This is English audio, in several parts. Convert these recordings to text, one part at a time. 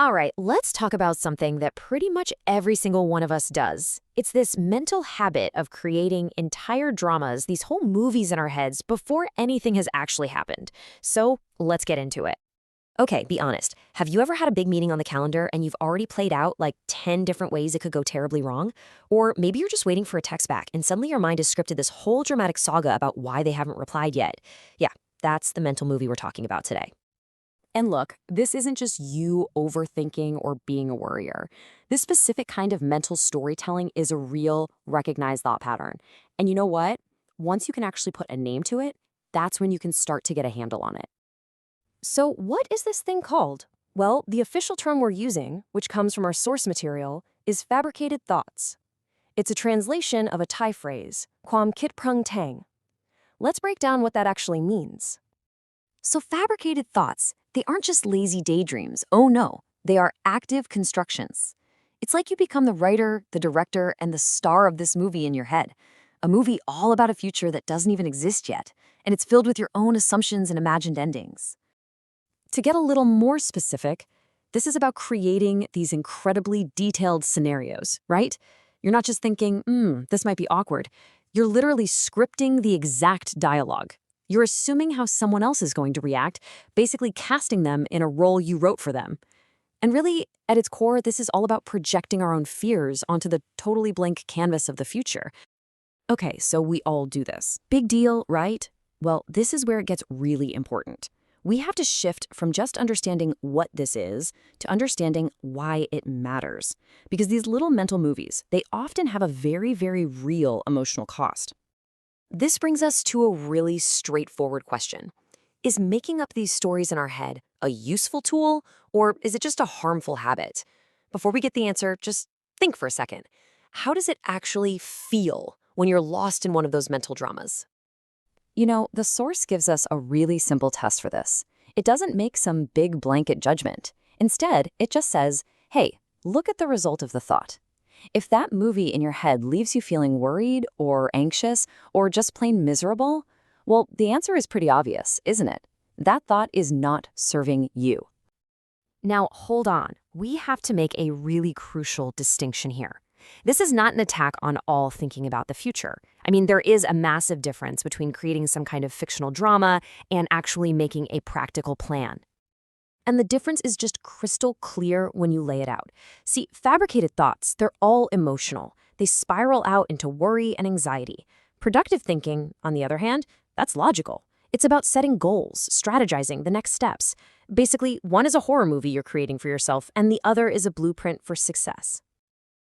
All right, let's talk about something that pretty much every single one of us does. It's this mental habit of creating entire dramas, these whole movies in our heads before anything has actually happened. So let's get into it. Okay, be honest. Have you ever had a big meeting on the calendar and you've already played out like 10 different ways it could go terribly wrong? Or maybe you're just waiting for a text back and suddenly your mind has scripted this whole dramatic saga about why they haven't replied yet. Yeah, that's the mental movie we're talking about today. And look, this isn't just you overthinking or being a worrier. This specific kind of mental storytelling is a real, recognized thought pattern. And you know what? Once you can actually put a name to it, that's when you can start to get a handle on it. So, what is this thing called? Well, the official term we're using, which comes from our source material, is fabricated thoughts. It's a translation of a Thai phrase, Kwam Kit Prung Tang. Let's break down what that actually means. So, fabricated thoughts, they aren't just lazy daydreams. Oh no, they are active constructions. It's like you become the writer, the director, and the star of this movie in your head. A movie all about a future that doesn't even exist yet, and it's filled with your own assumptions and imagined endings. To get a little more specific, this is about creating these incredibly detailed scenarios, right? You're not just thinking, this might be awkward. You're literally scripting the exact dialogue. You're assuming how someone else is going to react, basically casting them in a role you wrote for them. And really, at its core, this is all about projecting our own fears onto the totally blank canvas of the future. Okay, so we all do this. Big deal, right? Well, this is where it gets really important. We have to shift from just understanding what this is to understanding why it matters. Because these little mental movies, they often have a very, very real emotional cost. This brings us to a really straightforward question. Is making up these stories in our head a useful tool, or is it just a harmful habit? Before we get the answer, just think for a second. How does it actually feel when you're lost in one of those mental dramas? You know, the source gives us a really simple test for this. It doesn't make some big blanket judgment. Instead, it just says, hey, look at the result of the thought. If that movie in your head leaves you feeling worried or anxious or just plain miserable, well, the answer is pretty obvious, isn't it? That thought is not serving you. Now, hold on. We have to make a really crucial distinction here. This is not an attack on all thinking about the future. I mean, there is a massive difference between creating some kind of fictional drama and actually making a practical plan. And the difference is just crystal clear when you lay it out. See, fabricated thoughts, they're all emotional. They spiral out into worry and anxiety. Productive thinking, on the other hand, that's logical. It's about setting goals, strategizing the next steps. Basically, one is a horror movie you're creating for yourself, and the other is a blueprint for success.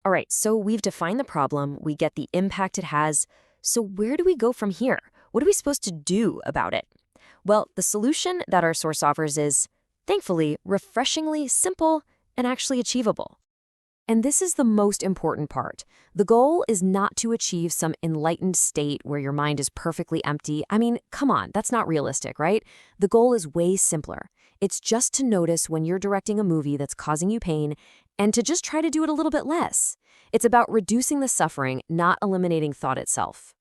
All right, so we've defined the problem, we get the impact it has. So where do we go from here? What are we supposed to do about it? Well, the solution that our source offers is, thankfully, refreshingly simple and actually achievable. And this is the most important part. The goal is not to achieve some enlightened state where your mind is perfectly empty. I mean, come on, that's not realistic, right? The goal is way simpler. It's just to notice when you're directing a movie that's causing you pain and to just try to do it a little bit less. It's about reducing the suffering, not eliminating thought itself.